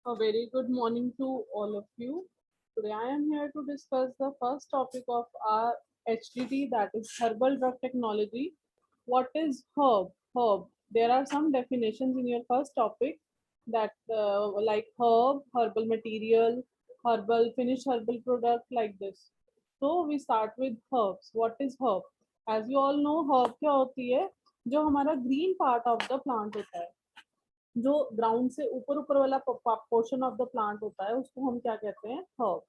A very good morning to all of you. Today I am here to discuss the first topic of our HDT, that is herbal drug technology. What is herb? Herb. There are some definitions in your first topic that like herb, herbal material, herbal finished herbal product like this. So we start with herbs. What is herb? As you all know, herb क्या होती है? जो हमारा green part of the plant होता है, जो ground से ऊपर ऊपर वाला पोर्शन ऑफ द प्लांट होता है, उसको हम क्या कहते हैं? हर्ब।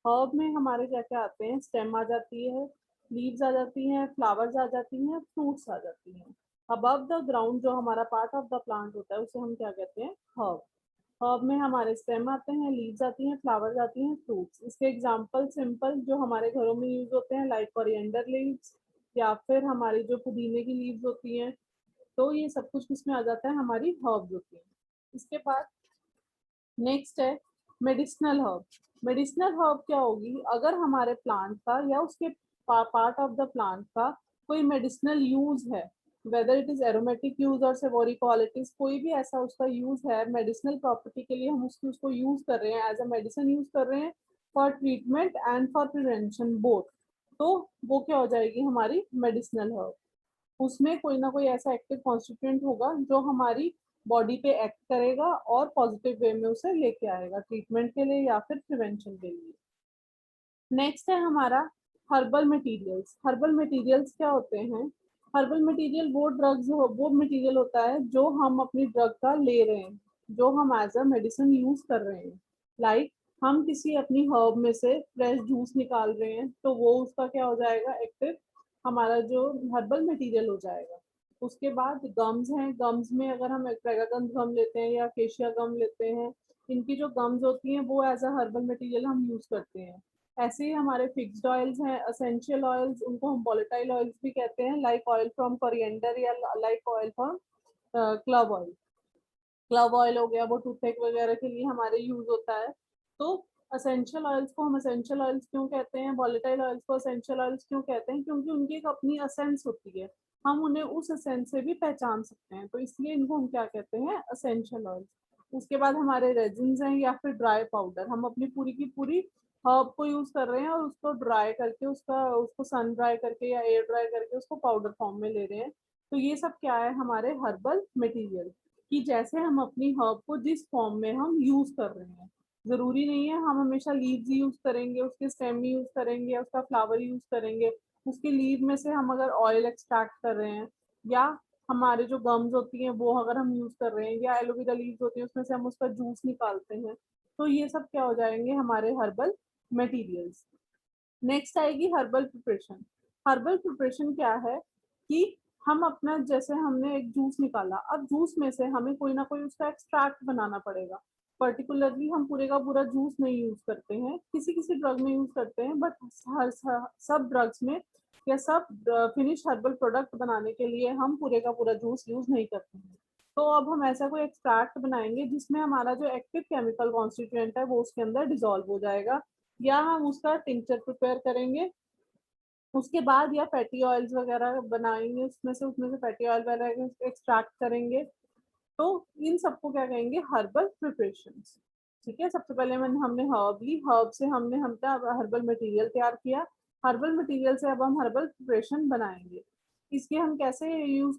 हर्ब में हमारे क्या क्या आते हैं? स्टेम आ जाती है, लीव्स आ जाती हैं, फ्लावर्स आ जाती हैं, फ्रूट्स आ जाती हैं। अबव द ग्राउंड जो हमारा पार्ट ऑफ द प्लांट होता है उसे हम क्या कहते हैं? हर्ब। हर्ब में हमारे स्टेम आते हैं, लीव्स आती हैं, फ्लावर्स आती हैं, फ्रूट्स। इसके एग्जाम्पल सिंपल जो हमारे घरों में यूज होते हैं, लाइक कोरिएंडर लीव्स, या फिर हमारी जो पुदीने की लीव्स होती हैं। तो ये सब कुछ किसमें आ जाता है? हमारी हर्ब्स होती है। इसके बाद नेक्स्ट है मेडिसिनल हर्ब। मेडिसिनल हर्ब क्या होगी? अगर हमारे प्लांट का या उसके पार्ट ऑफ द प्लांट का कोई मेडिसिनल यूज है, whether it is aromatic use और सेवोरी क्वालिटीज, कोई भी ऐसा उसका यूज है मेडिसिनल प्रॉपर्टी के लिए, हम उसको यूज कर रहे हैं, एज अ मेडिसिन यूज कर रहे हैं for treatment and for prevention both, तो वो क्या हो जाएगी? हमारी मेडिसिनल हर्ब। उसमें कोई ना कोई ऐसा एक्टिव कॉन्स्टिट्यूएंट होगा जो हमारी बॉडी पे एक्ट करेगा और पॉजिटिव वे में उसे लेके आएगा ट्रीटमेंट के लिए या फिर प्रिवेंशन के लिए। नेक्स्ट है हमारा हर्बल मटेरियल्स। हर्बल मटेरियल्स क्या होते हैं? हर्बल मटेरियल वो मटेरियल होता है जो हम अपनी ड्रग का ले रहे हैं, जो हम एज अ मेडिसिन यूज कर रहे हैं। लाइक हम किसी अपनी हर्ब में से फ्रेश जूस निकाल रहे हैं, तो वो उसका क्या हो जाएगा? एक्टिव हमारा जो हर्बल मटेरियल हो जाएगा। उसके बाद गम्स हैं। गम्स में अगर हम ट्रेगागंज गम लेते हैं या केशिया गम लेते हैं, इनकी जो गम्स होती हैं वो एज अ हर्बल मटेरियल हम यूज करते हैं। ऐसे ही हमारे फिक्स्ड ऑयल्स हैं, एसेंशियल ऑयल्स, उनको हम वोलेटाइल ऑयल्स भी कहते हैं, लाइक ऑयल फ्रॉम कोरिएंडर या like oil from club oil. Club oil हो गया, वो टूथपिक वगैरह के लिए हमारे यूज होता है। तो असेंशियल ऑयल्स को हम असेंशियल ऑयल्स क्यों कहते हैं, वॉलेटाइल ऑयल्स को असेंशियल ऑयल्स क्यों कहते हैं? क्योंकि उनकी एक अपनी असेंस होती है, हम उन्हें उस असेंस से भी पहचान सकते हैं, तो इसलिए इनको हम क्या कहते हैं? Essential oils. उसके बाद हमारे रेजिन्स हैं या फिर ड्राई पाउडर। हम अपनी पूरी की पूरी हर्ब को यूज कर रहे हैं और उसको ड्राई करके, उसको सन ड्राई करके या एयर ड्राई करके उसको पाउडर फॉर्म में ले रहे हैं। तो ये सब क्या है? हमारे हर्बल मटेरियल। कि जैसे हम अपनी हर्ब को जिस फॉर्म में हम यूज कर रहे हैं, जरूरी नहीं है हम हमेशा लीव्स यूज करेंगे, उसके स्टेम यूज करेंगे, उसका फ्लावर यूज करेंगे। उसके लीव में से हम अगर ऑयल एक्सट्रैक्ट कर रहे हैं, या हमारे जो गम्स होती हैं वो अगर हम यूज कर रहे हैं, या एलोवेरा लीव्स होती है उसमें से हम उसका जूस निकालते हैं, तो ये सब क्या हो जाएंगे? हमारे हर्बल मटेरियल्स। नेक्स्ट आएगी हर्बल प्रिपरेशन। हर्बल प्रिपरेशन क्या है? कि हम अपना, जैसे हमने एक जूस निकाला, अब जूस में से हमें कोई ना कोई उसका एक्सट्रैक्ट बनाना पड़ेगा। पर्टिकुलरली हम पूरे का पूरा जूस नहीं यूज करते हैं, किसी किसी ड्रग में यूज करते हैं, बट हर सब ड्रग्स में या सब फिनिश हर्बल प्रोडक्ट बनाने के लिए हम पूरे का पूरा जूस यूज नहीं करते हैं। तो अब हम ऐसा कोई एक्सट्रैक्ट बनाएंगे जिसमें हमारा जो एक्टिव केमिकल कॉन्स्टिट्यूएंट है वो उसके अंदर डिसॉल्व हो जाएगा, या हम उसका टिंचर प्रिपेयर करेंगे। उसके बाद या फैटी ऑयल्स वगैरह बनाएंगे, उसमें से फैटी ऑयल वगैरह एक्सट्रैक्ट करेंगे। तो इन सबको क्या कहेंगे? Herbal preparations. ठीक है, सबसे पहले हमने हर्ब ली, हर्ब से हमने हर्बल मटेरियल तैयार किया, हर्बल मटेरियल से अब हम हर्बल प्रिपरेशन बनाएंगे। इसके हम कैसे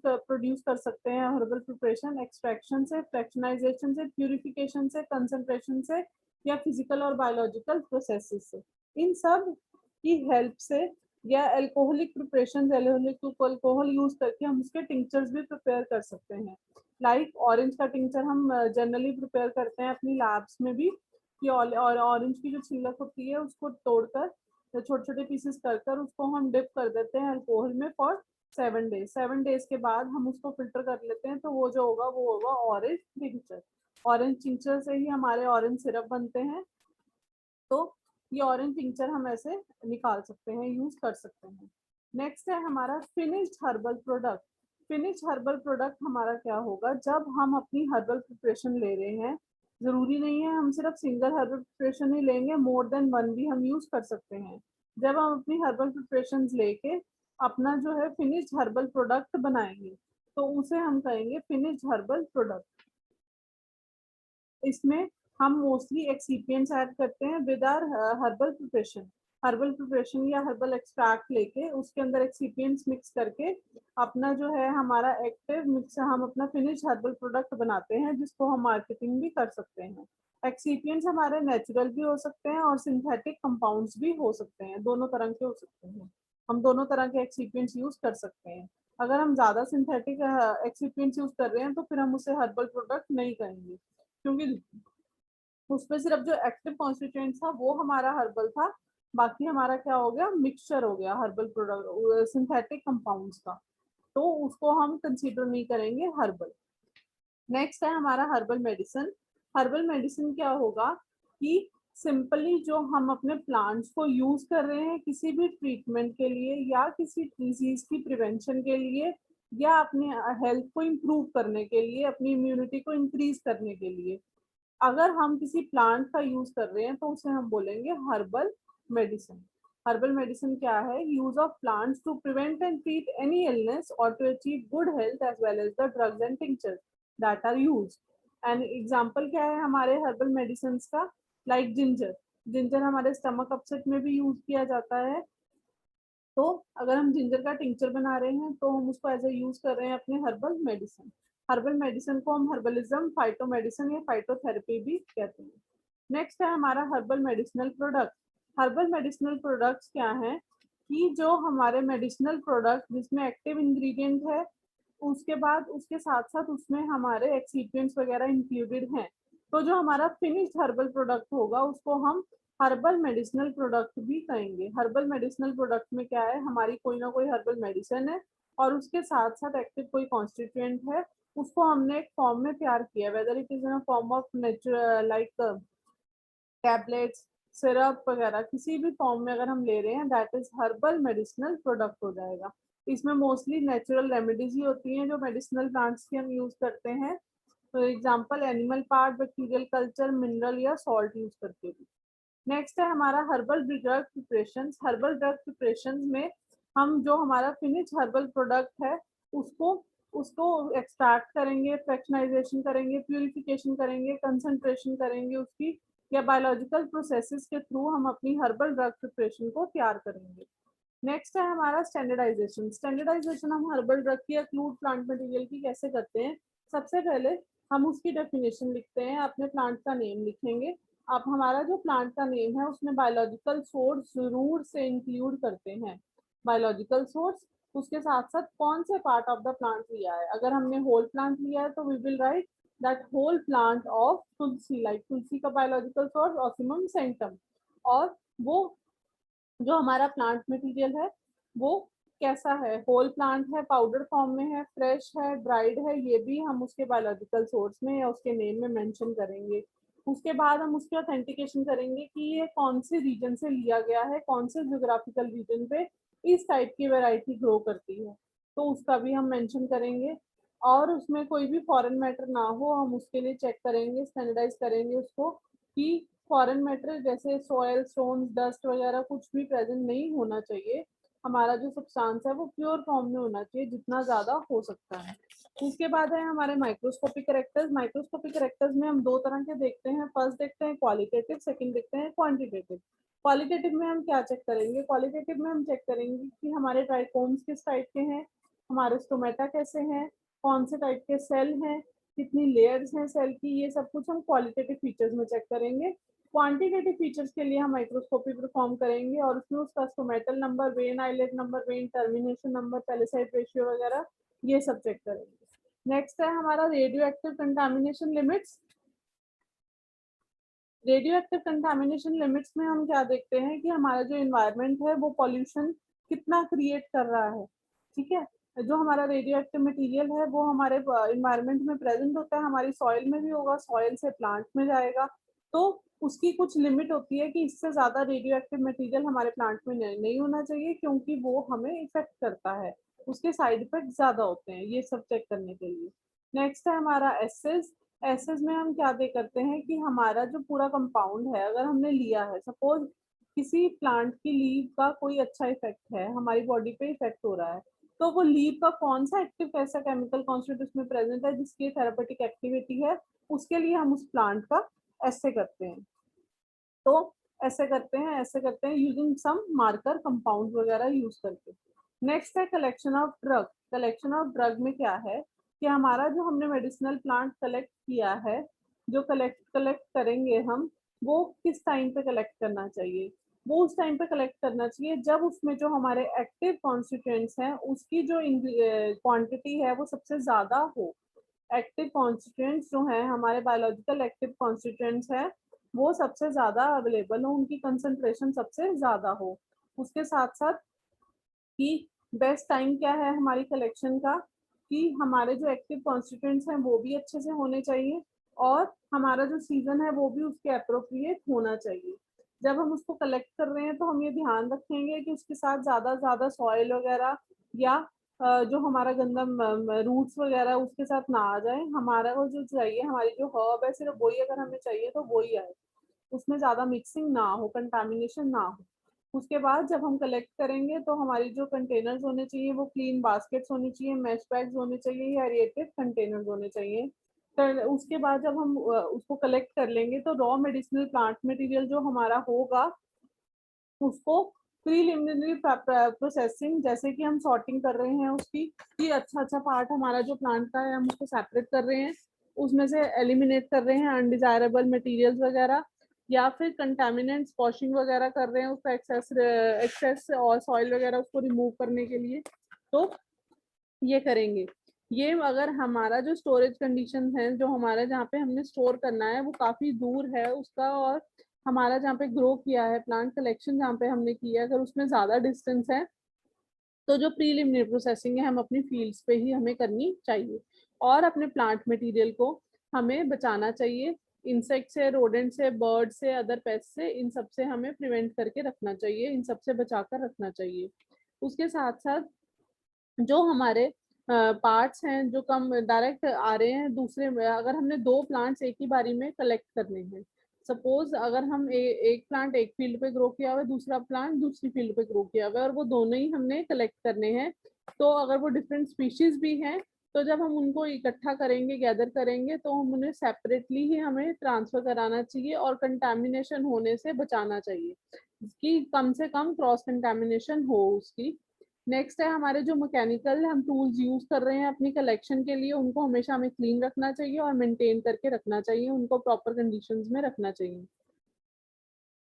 प्रोड्यूस कर सकते हैं हर्बल प्रिपरेशन? एक्सट्रैक्शन से, फ्रैक्शनाइजेशन से, प्यूरिफिकेशन से, कंसंट्रेशन से, या फिजिकल और बायोलॉजिकल प्रोसेसेस से। इन सब की हेल्प से, या अल्कोहलिक प्रिपरेशन, अल्कोहल यूज करके हम उसके टिंक्चर्स भी प्रिपेयर कर सकते हैं। लाइक ऑरेंज का टिंचर हम जनरली प्रिपेयर करते हैं अपनी लैब्स में भी, कि और ऑरेंज की जो छिलक होती है उसको तोड़कर छोटे छोटे पीसेस कर कर उसको हम डिप कर देते हैं अल्कोहल में फॉर 7 डेज। 7 डेज के बाद हम उसको फिल्टर कर लेते हैं, तो वो जो होगा वो होगा ऑरेंज टिंचर। ऑरेंज टिंचर से ही हमारे ऑरेंज सिरप बनते हैं। तो ये ऑरेंज टिंचर हम ऐसे निकाल सकते हैं, यूज कर सकते हैं। नेक्स्ट है हमारा finished herbal product. Finished herbal product हमारा क्या होगा? जब हम अपनी हर्बल प्रिपरेशन ले रहे हैं, जरूरी नहीं है हम सिर्फ सिंगल हर्बल प्रिपरेशन ही लेंगे, मोर देन वन भी हम यूज कर सकते हैं। जब हम अपनी हर्बल प्रिपरेशन लेके अपना जो है फिनिश्ड हर्बल प्रोडक्ट बनाएंगे, तो उसे हम कहेंगे फिनिश्ड हर्बल प्रोडक्ट। इसमें हम मोस्टली एक्सीपियंट्स ऐड करते हैं विद आर हर्बल प्रिपरेशन या हर्बल एक्सट्रैक्ट लेके उसके अंदर एक्सीपियंट्स मिक्स करके अपना जो है हमारा एक्टिव मिक्स हम अपना फिनिश हर्बल प्रोडक्ट बनाते हैं जिसको हम मार्केटिंग भी कर सकते हैं। एक्सीपियंट्स हमारे नेचुरल भी हो सकते हैं और सिंथेटिक कंपाउंड्स भी हो सकते हैं, दोनों तरह के हो सकते हैं। हम दोनों तरह के एक्सीपियंट्स यूज कर सकते हैं। अगर हम ज्यादा सिंथेटिक एक्सीपियंट्स यूज कर रहे हैं तो फिर हम उसे हर्बल प्रोडक्ट नहीं कहेंगे, क्योंकि उसमें सिर्फ जो एक्टिव कॉन्स्टिट्यूएंट था वो हमारा हर्बल था, बाकी हमारा क्या हो गया, मिक्सचर हो गया हर्बल प्रोडक्ट सिंथेटिक कंपाउंड्स का, तो उसको हम कंसीडर नहीं करेंगे हर्बल। नेक्स्ट है हमारा हर्बल मेडिसिन। हर्बल मेडिसिन क्या होगा कि सिंपली जो हम अपने प्लांट्स को यूज कर रहे हैं किसी भी ट्रीटमेंट के लिए या किसी डिजीज की प्रिवेंशन के लिए या अपनी हेल्थ को इम्प्रूव करने के लिए, अपनी इम्यूनिटी को इंक्रीज करने के लिए अगर हम किसी प्लांट का यूज कर रहे हैं तो उसे हम बोलेंगे हर्बल मेडिसिन। हर्बल मेडिसिन क्या है, use of plants to prevent and treat any illness और to achieve good health as well as the drugs and tinctures that are use. And example क्या है हमारे हर्बल मेडिसिन का, like ginger. Ginger हमारे stomach upset में भी use किया जाता है, तो अगर हम जिंजर का टिंचर बना रहे हैं तो हम उसको एज ए यूज कर रहे हैं अपने हर्बल मेडिसिन। हर्बल मेडिसिन को हम हर्बलिज्म, फाइटो मेडिसिन या फाइटोथेरेपी भी कहते हैं। नेक्स्ट है हमारा herbal medicinal product. Herbal medicinal products क्या हैं कि जो हमारे मेडिसिनल प्रोडक्ट जिसमें एक्टिव इंग्रेडिएंट है, उसके बाद उसके साथ साथ उसमें हमारे एक्सीपिएंट्स वगैरह इंक्लूडेड हैं, तो जो हमारा फिनिश्ड हर्बल प्रोडक्ट होगा उसको हम हर्बल मेडिसिनल प्रोडक्ट भी कहेंगे। हर्बल मेडिसिनल प्रोडक्ट में क्या है, हमारी कोई ना कोई हर्बल मेडिसिन है और उसके साथ साथ एक्टिव कोई कॉन्स्टिट्यूएंट है, उसको हमने एक फॉर्म में तैयार किया, whether it is in form of natural like tablets, syrup वगैरह, किसी भी फॉर्म में अगर हम ले रहे हैं that is herbal medicinal product हो जाएगा। इसमें मोस्टली नेचुरल रेमेडीज ही होती हैं जो मेडिसिनल प्लांट्स की हम यूज करते हैं, for example animal part, bacterial culture, mineral या सॉल्ट यूज करके भी। नेक्स्ट है हमारा herbal drug preparation. Herbal drug preparation में हम जो हमारा फिनिश हर्बल प्रोडक्ट है उसको उसको एक्सट्रैक्ट करेंगे, फ्रैक्शनाइजेशन करेंगे, प्यूरिफिकेशन करेंगे, कंसंट्रेशन करेंगे उसकी, या बायोलॉजिकल प्रोसेसेस के थ्रू हम अपनी हर्बल ड्रग प्रिपरेशन को तैयार करेंगे। नेक्स्ट है हमारा स्टैंडर्डाइजेशन। स्टैंडर्डाइजेशन हम हर्बल ड्रग की या क्रूड प्लांट मटेरियल की कैसे करते हैं, सबसे पहले हम उसकी डेफिनेशन लिखते हैं, अपने प्लांट का नेम लिखेंगे। अब हमारा जो प्लांट का नेम है उसमें बायोलॉजिकल सोर्स जरूर से इंक्लूड करते हैं, बायोलॉजिकल सोर्स, उसके साथ साथ कौन से पार्ट ऑफ द प्लांट लिया है। अगर हमने होल प्लांट लिया है तो we will write that whole plant of tulsi, like tulsi का बायोलॉजिकल सोर्स ऑसिमम सेंटम, और वो जो हमारा प्लांट मटेरियल है वो कैसा है, होल प्लांट है, पाउडर फॉर्म में है, फ्रेश है, ड्राइड है, ये भी हम उसके बायोलॉजिकल सोर्स में या उसके नेम में मेंशन करेंगे। उसके बाद हम उसकी ऑथेंटिकेशन करेंगे कि ये कौन से रीजन से लिया गया है, कौन से ज्योग्राफिकल रीजन पे इस टाइप की वैरायटी ग्रो करती है, तो उसका भी हम मेंशन करेंगे। और उसमें कोई भी फॉरेन मैटर ना हो हम उसके लिए चेक करेंगे, स्टैंडर्डाइज करेंगे उसको कि फॉरेन मैटर जैसे सॉयल, स्टोन्स, डस्ट वगैरह कुछ भी प्रेजेंट नहीं होना चाहिए। हमारा जो सब्सटेंस है वो प्योर फॉर्म में होना चाहिए जितना ज्यादा हो सकता है। उसके बाद है हमारे माइक्रोस्कोपिक कैरेक्टर्स। माइक्रोस्कोपिक कैरेक्टर्स में हम दो तरह के देखते हैं, फर्स्ट देखते हैं क्वालिटेटिव, सेकंड देखते हैं क्वांटिटेटिव। क्वालिटेटिव में हम क्या चेक करेंगे, क्वालिटेटिव में हम चेक करेंगे कि हमारे ट्राइकोम्स किस टाइप के हैं, हमारे स्टोमेटा कैसे हैं, कौन से टाइप के सेल हैं, कितनी लेयर्स हैं सेल की, ये सब कुछ हम क्वालिटेटिव फीचर्स में चेक करेंगे। क्वांटिटेटिव फीचर्स के लिए हम माइक्रोस्कोपी परफॉर्म करेंगे और उसमें उसका stomatal number, vein islet number, vein termination number, palisade ratio वगैरह ये सब चेक करेंगे। नेक्स्ट है हमारा radioactive contamination limits. Radioactive contamination limits में हम क्या देखते हैं कि हमारा जो इन्वायरमेंट है वो पॉल्यूशन कितना क्रिएट कर रहा है, ठीक है। जो हमारा रेडियो एक्टिव मटीरियल है वो हमारे इन्वायरमेंट में प्रेजेंट होता है, हमारी सॉइल में भी होगा, सॉइल से प्लांट में जाएगा, तो उसकी कुछ लिमिट होती है कि इससे ज्यादा रेडियो एक्टिव मटीरियल हमारे प्लांट में नहीं होना चाहिए क्योंकि वो हमें इफेक्ट करता है, उसके साइड इफेक्ट ज्यादा होते हैं, ये सब चेक करने के लिए। नेक्स्ट है हमारा एसेस। एसेस में हम क्या दे करते हैं कि हमारा जो पूरा कंपाउंड है अगर हमने लिया है, सपोज किसी प्लांट की लीव का कोई अच्छा इफेक्ट है, हमारी बॉडी पे इफेक्ट हो रहा है, तो वो लीव का कौन सा एक्टिव ऐसा केमिकल कॉन्स्टिट्यूट उसमें प्रेजेंट है जिसकी थेरापेटिक एक्टिविटी है, उसके लिए हम उस प्लांट का ऐसे करते हैं, तो ऐसे करते हैं, ऐसे करते हैं यूजिंग सम मार्कर कंपाउंड वगैरह यूज करके। नेक्स्ट है collection of drug. Collection of drug में क्या है कि हमारा जो हमने मेडिसिनल प्लांट कलेक्ट किया है, जो कलेक्ट करेंगे हम, वो किस टाइम पे कलेक्ट करना चाहिए? वो उस टाइम पे कलेक्ट करना चाहिए जब उसमें जो हमारे एक्टिव कॉन्स्टिट्यूएंट्स हैं उसकी जो क्वांटिटी है वो सबसे ज्यादा हो। एक्टिव कॉन्स्टिट्यूएंट्स जो हैं, हमारे बायोलॉजिकल एक्टिव कॉन्स्टिट्यूएंट्स हैं, वो सबसे ज्यादा अवेलेबल हो, उनकी कंसंट्रेशन सबसे ज्यादा हो। उसके साथ साथ कि बेस्ट टाइम क्या है हमारी कलेक्शन का, कि हमारे जो एक्टिव कॉन्स्टिट्यूएंट्स हैं वो भी अच्छे से होने चाहिए और हमारा जो सीजन है वो भी उसके अप्रोप्रिएट होना चाहिए। जब हम उसको कलेक्ट कर रहे हैं तो हम ये ध्यान रखेंगे कि उसके साथ ज्यादा सॉइल वगैरह या जो हमारा गंदा रूट्स वगैरह उसके साथ ना आ जाए। हमारा वो जो चाहिए, हमारी जो हर्ब है सिर्फ वही अगर हमें चाहिए तो वही आए, उसमें ज्यादा मिक्सिंग ना हो, कंटामिनेशन ना हो। उसके बाद जब हम कलेक्ट करेंगे तो हमारी जो कंटेनर्स होने चाहिए वो क्लीन बास्केट्स होनी चाहिए, मैश बैग्स होने चाहिए या एरिएटेड कंटेनर्स होने चाहिए। फिर उसके बाद जब हम उसको कलेक्ट कर लेंगे तो रॉ मेडिसिनल प्लांट मटेरियल जो हमारा होगा उसको प्रीलिमिनरी प्रोसेसिंग, जैसे कि हम सॉर्टिंग कर रहे हैं उसकी, कि अच्छा पार्ट हमारा जो प्लांट का है हम उसको सेपरेट कर रहे हैं, उसमें से एलिमिनेट कर रहे हैं अनडिजायरेबल मटेरियल्स वगैरह, या फिर कंटामिनेंट्स वॉशिंग वगैरह कर रहे हैं उसका एक्सेस और सॉइल वगैरह उसको रिमूव करने के लिए, तो ये करेंगे। ये अगर हमारा जो स्टोरेज कंडीशन है, जो हमारा जहाँ पे हमने स्टोर करना है वो काफी दूर है उसका, और हमारा जहाँ पे ग्रो किया है प्लांट कलेक्शन जहाँ पे हमने किया है अगर उसमें ज्यादा डिस्टेंस है, तो जो प्रीलिमिनरी प्रोसेसिंग है हम अपनी फील्ड्स पे ही हमें करनी चाहिए। और अपने प्लांट मटेरियल को हमें बचाना चाहिए इंसेक्ट से, रोडेंट से, बर्ड से, अदर पेस्ट से, इन सब से हमें प्रिवेंट करके रखना चाहिए, इन सब से बचा कर रखना चाहिए। उसके साथ साथ जो हमारे पार्ट्स हैं जो कम डायरेक्ट आ रहे हैं दूसरे में, अगर हमने दो प्लांट्स एक ही बारी में कलेक्ट करने हैं, सपोज अगर हम एक प्लांट एक फील्ड पे ग्रो किया हुआ है, दूसरा प्लांट दूसरी फील्ड पे ग्रो किया हुआ है और वो दोनों ही हमने कलेक्ट करने हैं, तो अगर वो डिफरेंट स्पीशीज भी हैं तो जब हम उनको इकट्ठा करेंगे, गैदर करेंगे, तो हम उन्हें सेपरेटली ही हमें ट्रांसफर कराना चाहिए और कंटेमिनेशन होने से बचाना चाहिए कि कम से कम क्रॉस कंटेमिनेशन हो उसकी। नेक्स्ट है हमारे जो मैकेनिकल हम टूल्स यूज कर रहे हैं अपनी कलेक्शन के लिए, उनको हमेशा हमें क्लीन रखना चाहिए और मेंटेन करके रखना चाहिए, उनको प्रॉपर कंडीशंस में रखना चाहिए।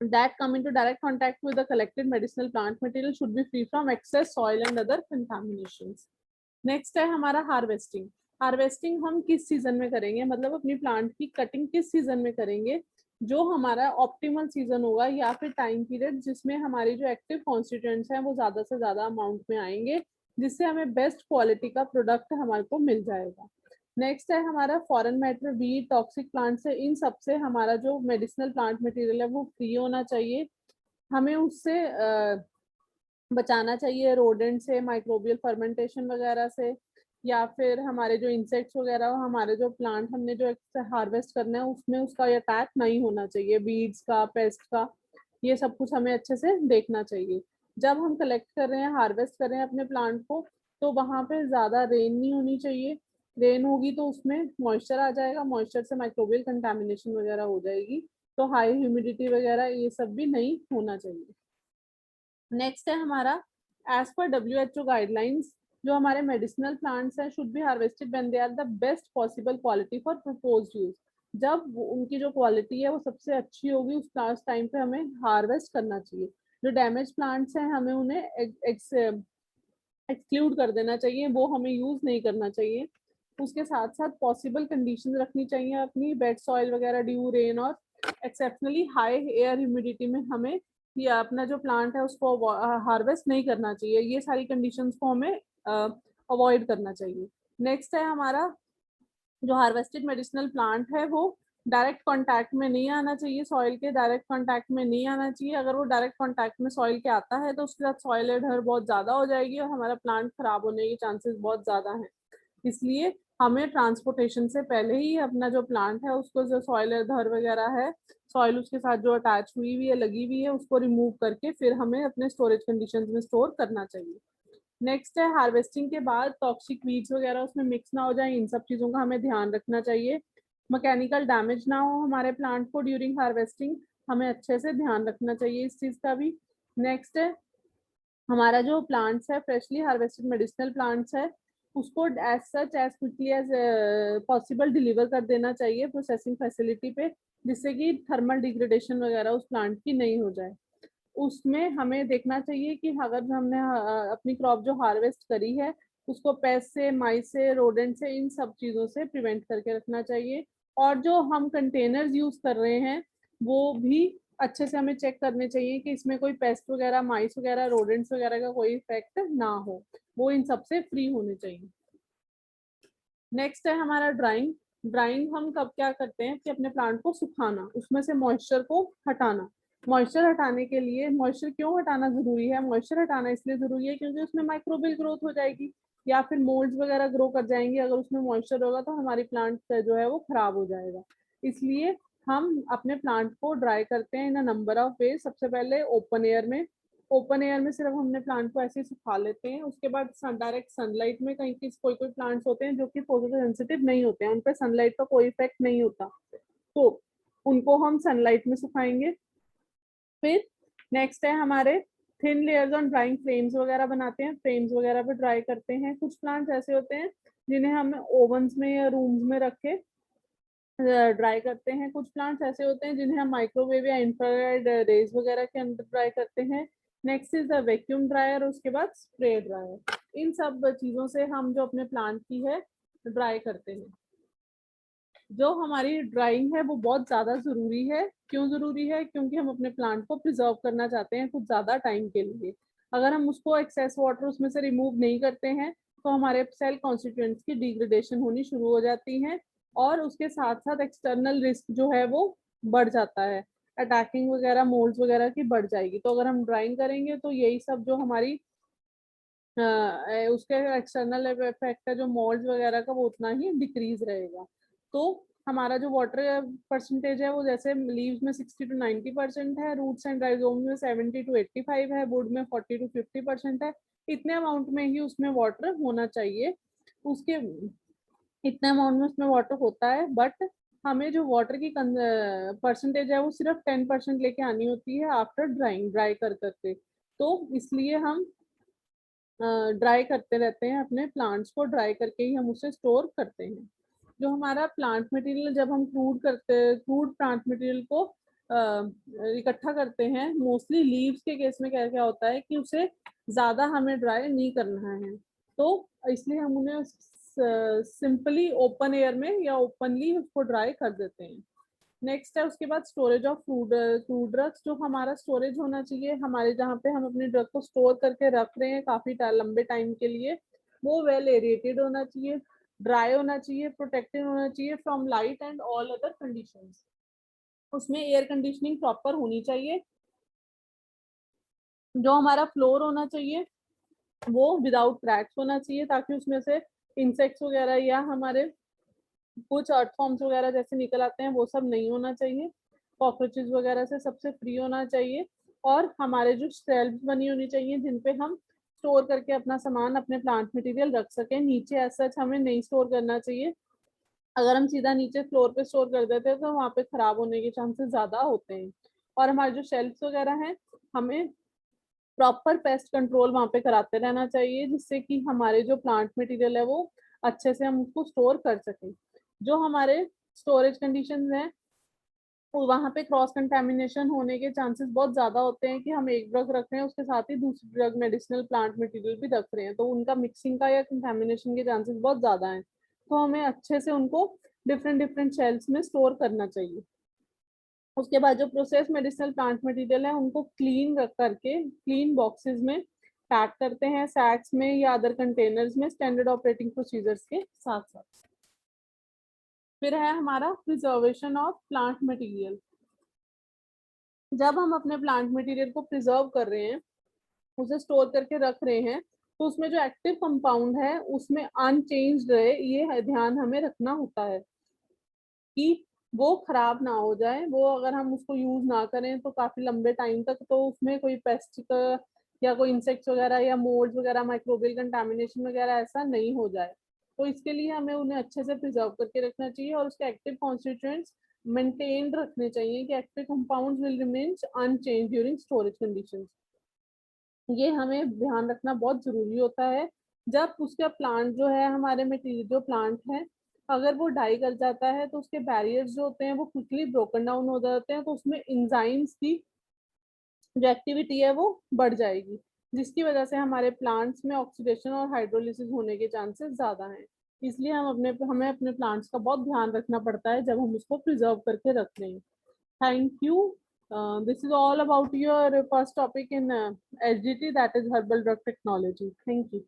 That come into direct contact with the collected medicinal plant material should be free from excess soil and other contaminations. Next है हमारा हार्वेस्टिंग। हार्वेस्टिंग हम किस सीजन में करेंगे, मतलब अपनी प्लांट की कटिंग किस सीजन में करेंगे, जो हमारा ऑप्टिमल सीजन होगा या फिर टाइम पीरियड जिसमें हमारी जो एक्टिव कॉन्स्टिट्यूएंट्स हैं वो ज्यादा से ज्यादा अमाउंट में आएंगे, जिससे हमें बेस्ट क्वालिटी का प्रोडक्ट हमारे को मिल जाएगा। नेक्स्ट है हमारा foreign matter, weed, toxic plant से, इन सब से हमारा जो मेडिसिनल प्लांट मटेरियल है वो फ्री होना चाहिए। हमें उससे बचाना चाहिए रोडेंट से, माइक्रोबियल फर्मेंटेशन वगैरह से, या फिर हमारे जो इंसेक्ट्स वगैरह, हमारे जो प्लांट हमने जो हार्वेस्ट करना है उसमें उसका अटैक नहीं होना चाहिए, बीड्स का, पेस्ट का, ये सब कुछ हमें अच्छे से देखना चाहिए। जब हम कलेक्ट कर रहे हैं, हार्वेस्ट कर रहे हैं अपने प्लांट को, तो वहां पे ज्यादा रेन नहीं होनी चाहिए। रेन होगी तो उसमें मॉइस्चर आ जाएगा, मॉइस्चर से माइक्रोबियल कंटेमिनेशन वगैरह हो जाएगी, तो हाई ह्यूमिडिटी वगैरह ये सब भी नहीं होना चाहिए। नेक्स्ट है हमारा एज पर WHO गाइडलाइंस, जो हमारे मेडिसिनल प्लांट्स हैं should be harvested when they are the best possible quality for proposed use. जब उनकी जो क्वालिटी है वो सबसे अच्छी होगी उस टाइम पे हमें हार्वेस्ट करना चाहिए। जो डैमेज प्लांट्स हैं हमें उन्हें एक्सक्लूड कर देना चाहिए, वो हमें यूज नहीं करना चाहिए। उसके साथ साथ पॉसिबल कंडीशन रखनी चाहिए अपनी, वेट सॉइल वगैरह, ड्यू, रेन और एक्सेप्शनली हाई एयर ह्यूमिडिटी में हमें या अपना जो प्लांट है उसको हार्वेस्ट नहीं करना चाहिए। ये सारी कंडीशंस को हमें अवॉइड करना चाहिए। नेक्स्ट है हमारा जो हार्वेस्टेड मेडिसिनल प्लांट है वो डायरेक्ट कांटेक्ट में नहीं आना चाहिए, सॉइल के डायरेक्ट कांटेक्ट में नहीं आना चाहिए। अगर वो डायरेक्ट कांटेक्ट में सॉइल के आता है तो उसके साथ सॉइल एडर बहुत ज्यादा हो जाएगी और हमारा प्लांट खराब होने के चांसेस बहुत ज्यादा हैं। इसलिए हमें ट्रांसपोर्टेशन से पहले ही अपना जो प्लांट है उसको, जो सॉइल एडर वगैरह है, सॉइल उसके साथ जो अटैच हुई हुई है, लगी हुई है, उसको रिमूव करके फिर हमें अपने स्टोरेज कंडीशंस में स्टोर करना चाहिए। नेक्स्ट है हार्वेस्टिंग के बाद टॉक्सिक वीड्स वगैरह उसमें मिक्स ना हो जाए, इन सब चीजों का हमें ध्यान रखना चाहिए। मैकेनिकल डैमेज ना हो हमारे प्लांट को ड्यूरिंग हार्वेस्टिंग, हमें अच्छे से ध्यान रखना चाहिए इस चीज का भी। नेक्स्ट है हमारा जो प्लांट्स है, फ्रेशली हार्वेस्टेड मेडिसिनल प्लांट्स है, उसको as such as quickly as possible deliver कर देना चाहिए प्रोसेसिंग फैसिलिटी पे, जिससे कि थर्मल डिग्रेडेशन वगैरह उस प्लांट की नहीं हो जाए। उसमें हमें देखना चाहिए कि अगर हमने अपनी क्रॉप जो हार्वेस्ट करी है उसको पेस्ट से, माइस से, रोडेंट से, इन सब चीजों से प्रिवेंट करके रखना चाहिए। और जो हम कंटेनर्स यूज कर रहे हैं वो भी अच्छे से हमें चेक करने चाहिए कि इसमें कोई पेस्ट वगैरह, माइस वगैरह, रोडेंट्स वगैरह का कोई इफेक्ट ना हो, वो इन सब से फ्री होने चाहिए। नेक्स्ट है हमारा ड्राइंग। ड्राइंग हम कब क्या करते हैं कि अपने प्लांट को सुखाना, उसमें से मॉइस्चर को हटाना। मॉइस्चर हटाने के लिए, मॉइस्चर क्यों हटाना जरूरी है? मॉइस्चर हटाना इसलिए जरूरी है क्योंकि उसमें माइक्रोबियल ग्रोथ हो जाएगी या फिर मोल्ड्स वगैरह ग्रो कर जाएंगे। अगर उसमें मॉइस्चर होगा तो हमारी प्लांट जो है वो खराब हो जाएगा। इसलिए हम अपने प्लांट को ड्राई करते हैं इन अ नंबर ऑफ वे। सबसे पहले ओपन एयर में, ओपन एयर में सिर्फ हमने प्लांट को ऐसे ही सुखा लेते हैं। उसके बाद डायरेक्ट सनलाइट में, कहीं कोई कोई प्लांट्स होते हैं जो कि फोटो सेंसिटिव नहीं होते हैं, उन पर सनलाइट का कोई इफेक्ट नहीं होता, तो उनको हम सनलाइट में सुखाएंगे। फिर नेक्स्ट है हमारे thin layers on drawing frames वगैरह बनाते हैं, फ्रेम्स वगैरह पे ड्राई करते हैं। कुछ प्लांट्स ऐसे होते हैं जिन्हें हम ओवंस में या रूम्स में रख के ड्राई करते हैं। कुछ प्लांट्स ऐसे होते हैं जिन्हें हम माइक्रोवेव या इंफ्रारेड रेज वगैरह के अंदर ड्राई करते हैं। Next is the vacuum dryer, उसके बाद स्प्रे ड्रायर। इन सब चीजों से हम जो अपने प्लांट की है ड्राई करते हैं। जो हमारी ड्राइंग है वो बहुत ज्यादा जरूरी है। क्यों जरूरी है? क्योंकि हम अपने प्लांट को प्रिजर्व करना चाहते हैं कुछ ज्यादा टाइम के लिए। अगर हम उसको एक्सेस वाटर उसमें से रिमूव नहीं करते हैं तो हमारे सेल कॉन्स्टिट्यूएंट्स की डिग्रेडेशन होनी शुरू हो जाती है, और उसके साथ साथ एक्सटर्नल रिस्क जो है वो बढ़ जाता है, अटैकिंग वगैरह, मोल्ड्स वगैरह की बढ़ जाएगी। तो अगर हम ड्राइंग करेंगे तो यही सब जो हमारी उसके एक्सटर्नल इफेक्ट है जो मोल्ड्स वगैरह का, वो उतना ही डिक्रीज रहेगा। तो हमारा जो वाटर परसेंटेज है वो जैसे लीव्स में 60 to 90% है, रूट्स एंड राइजोम में 70 to 85 है, वुड में 40 to 50% है। इतने अमाउंट में ही उसमें वाटर होना चाहिए। उसके इतने अमाउंट में उसमें वाटर होता है, बट हमें जो वाटर की परसेंटेज है वो सिर्फ 10% लेके आनी होती है आफ्टर ड्राइंग, ड्राई कर करके। तो इसलिए हम ड्राई करते रहते हैं, अपने प्लांट्स को ड्राई करके ही हम उसे स्टोर करते हैं। जो हमारा प्लांट मटेरियल, जब हम क्रूड करते हैं, क्रूड प्लांट मटेरियल को इकट्ठा करते हैं, मोस्टली लीव्स के केस में क्या क्या होता है कि उसे ज्यादा हमें ड्राई नहीं करना है, तो इसलिए हम उन्हें सिंपली ओपन एयर में या ओपनली उसको ड्राई कर देते हैं। नेक्स्ट है उसके बाद storage of food, food drugs. जो हमारा स्टोरेज होना चाहिए, हमारे जहाँ पे हम अपने ड्रग को स्टोर करके रख रहे हैं काफी लंबे टाइम के लिए, वो वेल एरिएटेड होना चाहिए, ड्राई होना चाहिए, प्रोटेक्टेड होना चाहिए from light and all other conditions. उसमें एयर कंडीशनिंग प्रॉपर होनी चाहिए। जो हमारा फ्लोर होना चाहिए वो विदाउट क्रैक्स होना चाहिए, ताकि उसमें से इंसेक्ट्स वगैरह या हमारे कुछ अर्थ फॉर्म्स वगैरह जैसे निकल आते हैं वो सब नहीं होना चाहिए। कॉकरोचेस वगैरह से सबसे फ्री होना चाहिए। और हमारे जो शेल्फ बनी होनी चाहिए जिन पे हम स्टोर करके अपना सामान, अपने प्लांट मटेरियल रख सकें। नीचे एज सच हमें नहीं स्टोर करना चाहिए। अगर हम सीधा नीचे फ्लोर पे स्टोर कर देते हैं तो वहाँ पे खराब होने के चांसेस ज्यादा होते हैं। और हमारे जो शेल्फ वगैरह हैं, हमें प्रॉपर पेस्ट कंट्रोल वहाँ पे कराते रहना चाहिए, जिससे कि हमारे जो प्लांट मटेरियल है वो अच्छे से हम उसको स्टोर कर सकें। जो हमारे स्टोरेज कंडीशंस हैं वहाँ पे क्रॉस कंटेमिनेशन होने के चांसेस बहुत ज्यादा होते हैं, कि हम एक ड्रग रख रहे हैं उसके साथ ही दूसरी ड्रग, मेडिसिनल प्लांट मटेरियल भी रख रहे हैं, तो उनका मिक्सिंग का या कंटेमिनेशन के चांसेस बहुत ज्यादा हैं। तो हमें अच्छे से उनको डिफरेंट डिफरेंट शेल्फ्स में स्टोर करना चाहिए। उसके बाद जो प्रोसेस मेडिसिनल प्लांट मटेरियल है उनको क्लीन रख करके क्लीन बॉक्सेस में पैक करते हैं, सैक्स में या अदर कंटेनर्स में, स्टैंडर्ड ऑपरेटिंग प्रोसीजर्स के साथ साथ। फिर है हमारा प्रिजर्वेशन ऑफ प्लांट मटेरियल। जब हम अपने प्लांट मटेरियल को प्रिजर्व कर रहे हैं, उसे स्टोर करके रख रहे हैं, तो उसमें जो एक्टिव कंपाउंड है उसमें अनचेंज्ड रहे, ये ध्यान हमें रखना होता है कि वो खराब ना हो जाए। वो अगर हम उसको यूज ना करें तो काफी लंबे टाइम तक, तो उसमें कोई पेस्ट या कोई इंसेक्ट्स वगैरह या मोल्ड्स वगैरह, माइक्रोबियल कंटामिनेशन वगैरह ऐसा नहीं हो जाए। तो इसके लिए हमें उन्हें अच्छे से प्रिजर्व करके रखना चाहिए और उसके एक्टिव कॉन्स्टिट्यूएंट्स मेंटेन रखने चाहिए कि active compounds will remain unchanged during storage conditions. ये हमें ध्यान रखना बहुत जरूरी होता है। जब उसका प्लांट जो है, हमारे मटेरियल जो प्लांट है, अगर वो डाई कर जाता है तो उसके बैरियर्स जो होते हैं वो क्विकली ब्रोकन डाउन हो जाते हैं, तो उसमें इंजाइम्स की जो एक्टिविटी है वो बढ़ जाएगी, जिसकी वजह से हमारे प्लांट्स में ऑक्सीडेशन और हाइड्रोलिसिस होने के चांसेस ज्यादा हैं। इसलिए हमें अपने प्लांट्स का बहुत ध्यान रखना पड़ता है जब हम उसको प्रिजर्व करके रख रहे हैं। Thank you. This is all about your first topic in HDT, that is herbal drug technology. Thank you.